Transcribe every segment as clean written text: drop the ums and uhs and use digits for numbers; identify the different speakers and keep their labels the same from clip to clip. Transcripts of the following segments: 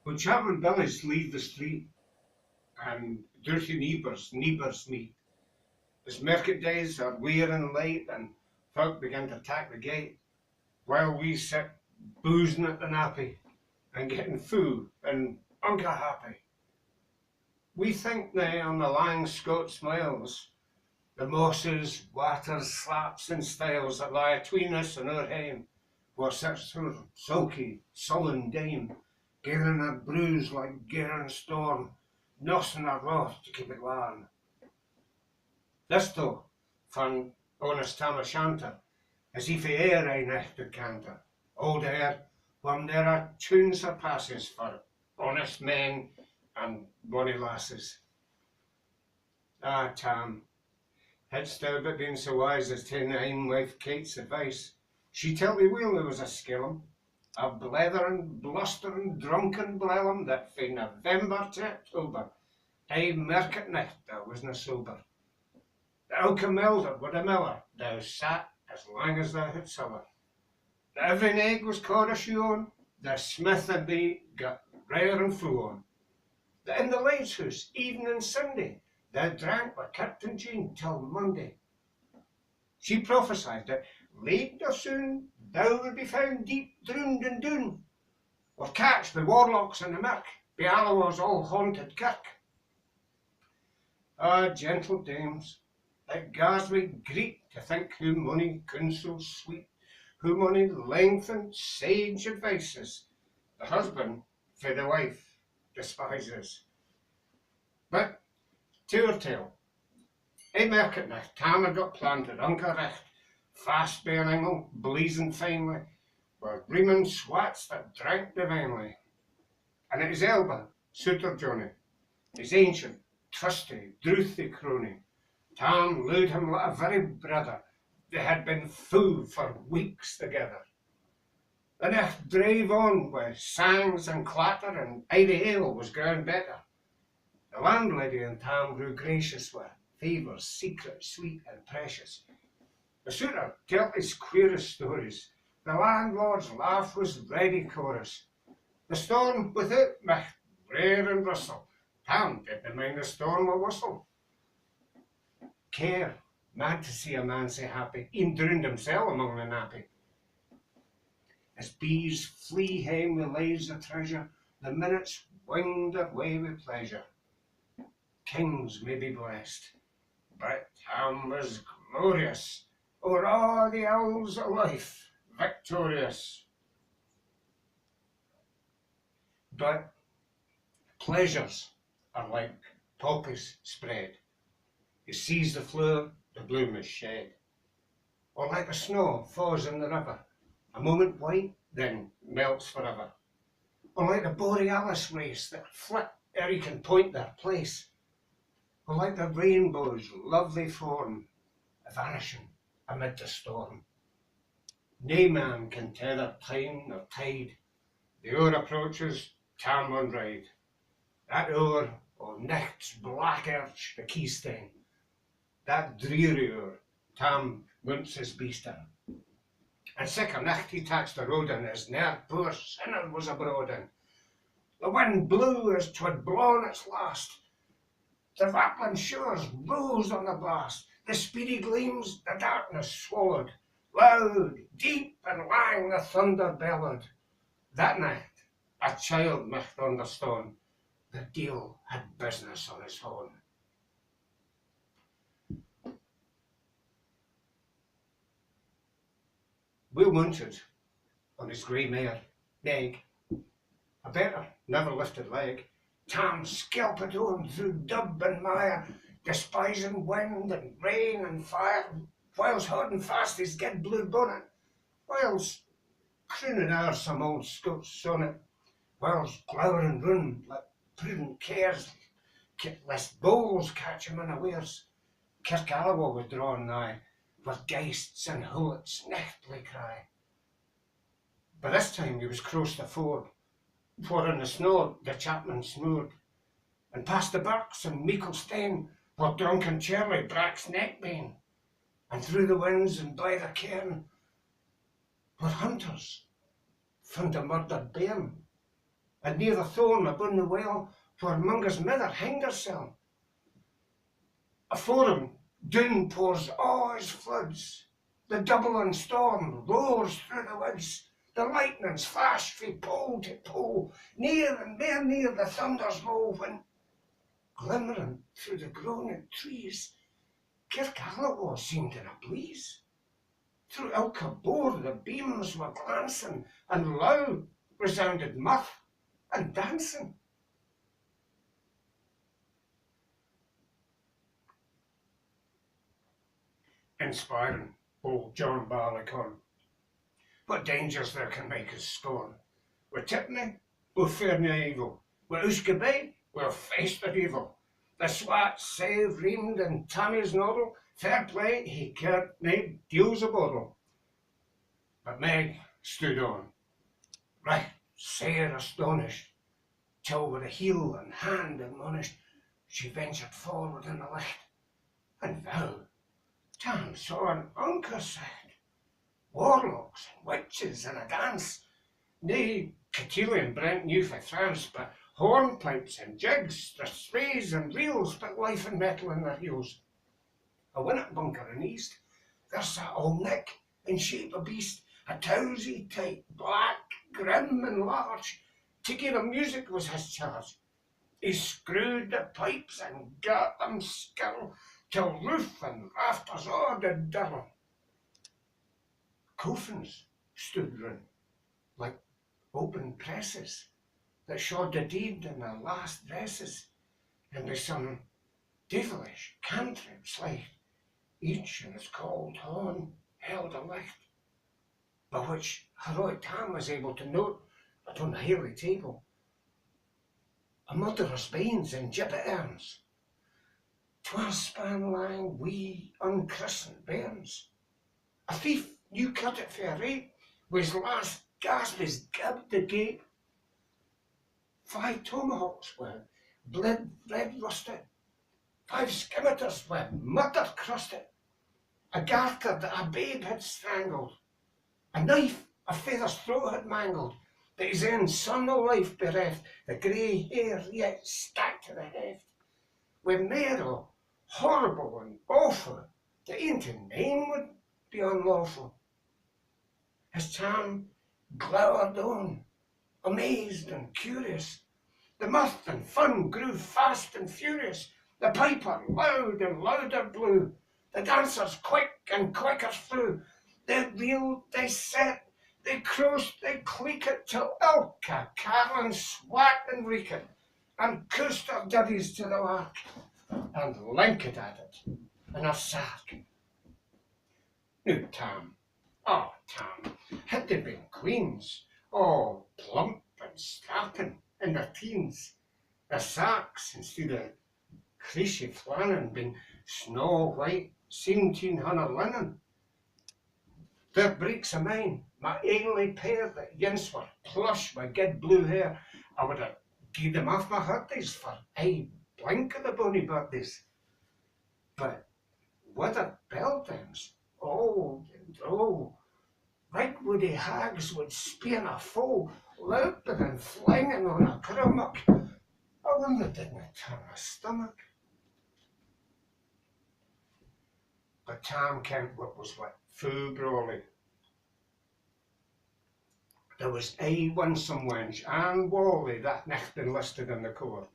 Speaker 1: When Chapman Billies leave the street and dirty neighbours meet, as market days are wearing late and folk begin to tack the gate, while we sit boozing at the nappy and getting full and unca happy. We think now on the lang Scots miles, the mosses, waters, slaps and stiles that lie atween us and our hame, where sits her sulky, sullen dame, gearing her brews like gearing storm, nossing her wrath to keep it warm. This though, van honest Tam O'Shanter, as if he e'er aye nicht could canter, old air, when there are tune surpasses for honest men and bonny lasses. Ah, Tam, hadst thou but been so wise as to name wife Kate's advice, she telled me weel there was a skillum, a bletherin', blusterin', drunken blellum that fae November to October, aye market nicht thou wasna sober. The ilka milder wid a miller, thou sat as lang as thou had siller. The every egg was caught a shoe on, the smith and thee got rare and flew on. That in the Lights House, even on Sunday, thou drank with Captain Jean till Monday. She prophesied that late or soon thou would be found deep drowned in Doon, or catched by warlocks in the mirk, by Alloway's all haunted kirk. Ah, gentle dames, it gars me greet to think who mony counsels sweet, who mony lengthened sage advices, the husband for the wife despises. But to our tale, I market nicht, Tam had got planted unca recht, fast by an angle, blazing finely, with reeman swats that drank divinely. And at his elbow, Suitor Johnny, his ancient, trusty, drouthy crony, Tam looed him like a very brother. They had been full for weeks together. The nicht drave on with sangs and clatter, and airy ale was ground better. The landlady and Tam grew gracious with favours secret, sweet and precious. The suitor told his queerest stories. The landlord's laugh was ready chorus. The storm without micht rare and rustle. Tam didn't mind the storm a whistle. Care, mad to see a man sae happy, e'en drowned himself among the nappy. As bees flee hame with lives of treasure, the minutes winged away with pleasure. Kings may be blessed, but Tam was glorious, o'er all the ills of life victorious. But pleasures are like poppies spread. You seize the flower, the bloom is shed. Or like the snow falls in the river, a moment white, then melts forever. Or like the borealis race that flit ere you can point their place. Or like the rainbow's lovely form, vanishing amid the storm. Nae man can tether time nor tide. The hour approaches, Tam on ride. That hour o' nicht's black arch the keystone. That dreary hour, Tam wants his beast in. And sic a nicht he taxed the road in, as ne'er poor sinner was abroad in. The wind blew as 'twould blown its last. The rattling shores rose on the blast. The speedy gleams the darkness swallowed. Loud, deep and lang the thunder bellowed. That night a child micht understand the deil had business on his horn. Will mounted on his grey mare, Meg, a better never lifted leg, Tam skelped on through dub and mire, despising wind and rain and fire, whiles holding fast his gid blue bonnet, whiles crooning o'er some old Scots sonnet, whiles glowering round like prudent cares, lest bowls catch him unawares. Kirk Alloway was drawn nigh, with geists and hullets nechtly cry. By this time he was close the ford, for in the snow the chapman snored, and past the birks and meikle stane, where drunken Charlie braks neckbane, and through the winds and by the cairn, where hunters found a murdered bairn. and near the thorn upon the well, where Munga's mither hanged hersel. Afore him, down pours all his floods. The doubling storm roars through the woods. The lightning's flash frae pole to pole. Near and mair near the thunders roll, when, glimmering through the groaning trees, Kirk seemed in a blaze. Through ilka bore the beams were glancing, and loud resounded mirth and dancing. Inspiring old John Barleycorn. What dangers there can make us scorn. Wi' Tipney, we'll fear nae evil. Wi' Uskabay, we'll face the evil. The swat save reamed in Tammy's noddle. Fair play, he cared nae deals a boddle. But Meg stood on, right sair astonished, till with a heel and hand admonished, she ventured forward in the light, and thou, Tam saw an unco sight. Warlocks and witches and a dance, nae cotillion brent new for France, but hornpipes and jigs, the sprays and reels, but life and metal in their heels. A winnock bunker in east, there sat old Nick, in shape a beast, a towsy tight, black, grim and large. Taking of music was his charge. He screwed the pipes and got them skill, till roof and rafters all did dirl. Coffins stood round, like open presses, that showed the deed in their last dresses, and by some devilish cantrips light, each in its cold horn held a light, by which heroic Tam was able to note upon the hairy table a murderer's banes and gibbet urns, 'twas span lang wee unchristened bairns. A thief new cut it fair rate, with his last gasp his gib to gape. 5 tomahawks were blood red rusted, 5 scimitars were murder crusted, a garter that a babe had strangled, a knife a feather's throat had mangled, that his own son of life bereft, the grey hair yet stacked to the heft, with mair horrible and awful, that e'en to name would be unlawful. As Tam glowered on, amazed and curious, the mirth and fun grew fast and furious. The piper loud and louder blew, the dancers quick and quicker flew. They reeled, they set, they crossed, they cleeked, till ilka carlin swat and reeked, and coosed her diddies to the lark, and linked at it in her sark. Now Tam, oh Tam, had they been queens, all plump and strapping in their teens, their sarks instead of creasy flannin been snow white 1700 linen. Their breeks o' mine, my ainly pair that yince were plush with good blue hair, I would have gied them off my hurdies for aye blink of the bonny birdies. But withered beldams, old and droll, right woody hags would spean a foe, louping and flinging on a crummock. I wonder didn't turn a stomach. But Tam kent what was what, fu brawly. There was aye one some wench, Ann Wally, that nicht enlisted in the corps,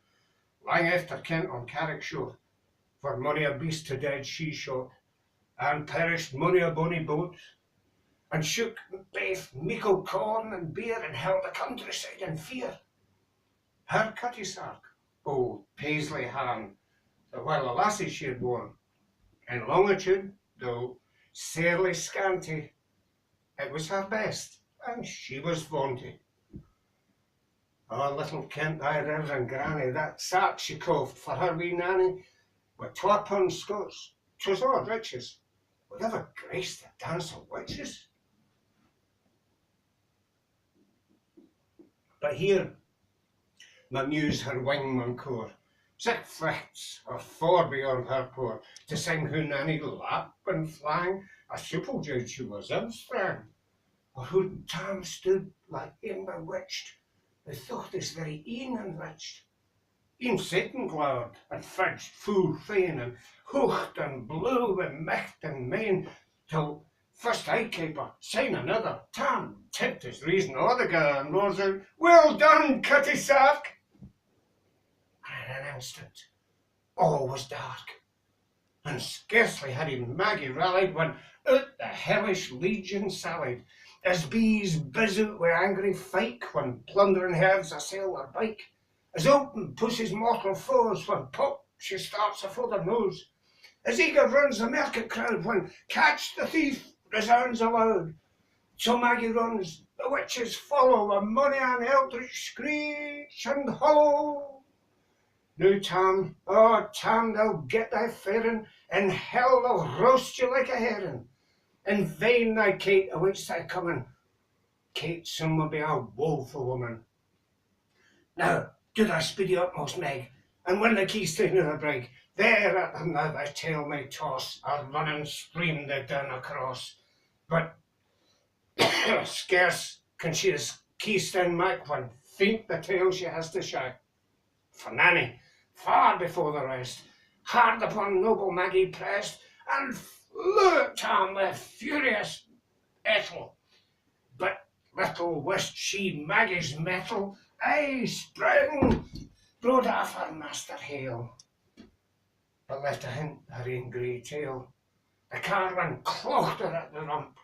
Speaker 1: lang after Kent on Carrick shore, for mony a beast to dead she shot, and perished mony a bonny boat, and shook baith meikle corn and beer, and held the countryside in fear. Her cutty sark, old Paisley Han, the while a lassie she had worn, in longitude, though sairly scanty, it was her best, and she was vaunty. Oh, little kent thy reverend granny, that sark she coft for her wee nanny, with £12 Scots, 'twas odd riches, would ever grace the dance of witches. But here, my muse her wing maun core, sic flechts are far beyond her poor, to sing who nanny lap and flang, a supple judge who was in strang, or who Tam stood like in bewitched, the thought is very een enriched. Een sitting glowered and fudged full fain and hooged and blew and micht and main, till first I caper, syne another, Tam tipped his reason o' the girl and roars out, "Well done, cutty sark!" And in an instant all was dark, and scarcely had Maggie rallied when out the hellish legion sallied, as bees buzz out wi' angry fyke when plundering herds assail their bike, as open pussy's mortal foes when pop she starts afore their nose, as eager runs the market crowd when "Catch the thief" resounds aloud. So Maggie runs, the witches follow, with money and eldritch screech and hollow. Now Tam, oh Tam, they'll get thy faring, in hell they'll roast you like a herring. In vain thy Kate awaits thy coming, Kate soon will be a woeful woman. Now do thy speedy utmost, Meg, and win the keys to another brig. There at them thou thy tail may toss, a running stream they down across. But scarce can she his keys stand Mac when faint the tail she has to shack. For Nanny, far before the rest, hard upon noble Maggie pressed, and flew at Tam with furious ettle. But little wist she Maggie's mettle, aye sprang, rode off her master hale, but left a hint her ain grey tail. The carman clogged her at the rump,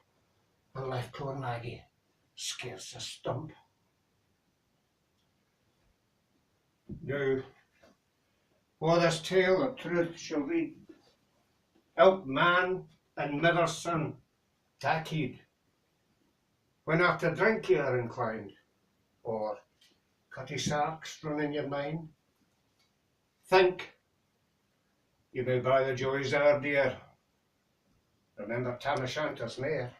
Speaker 1: and left poor Maggie scarce a stump. Now, for this tale of truth shall read, ilk man and mither's son, tak heed, when after drink ye are inclined, or cutty sarks run in your mind, think you may buy the joys that are dear. Remember Tam O'Shanter's mare.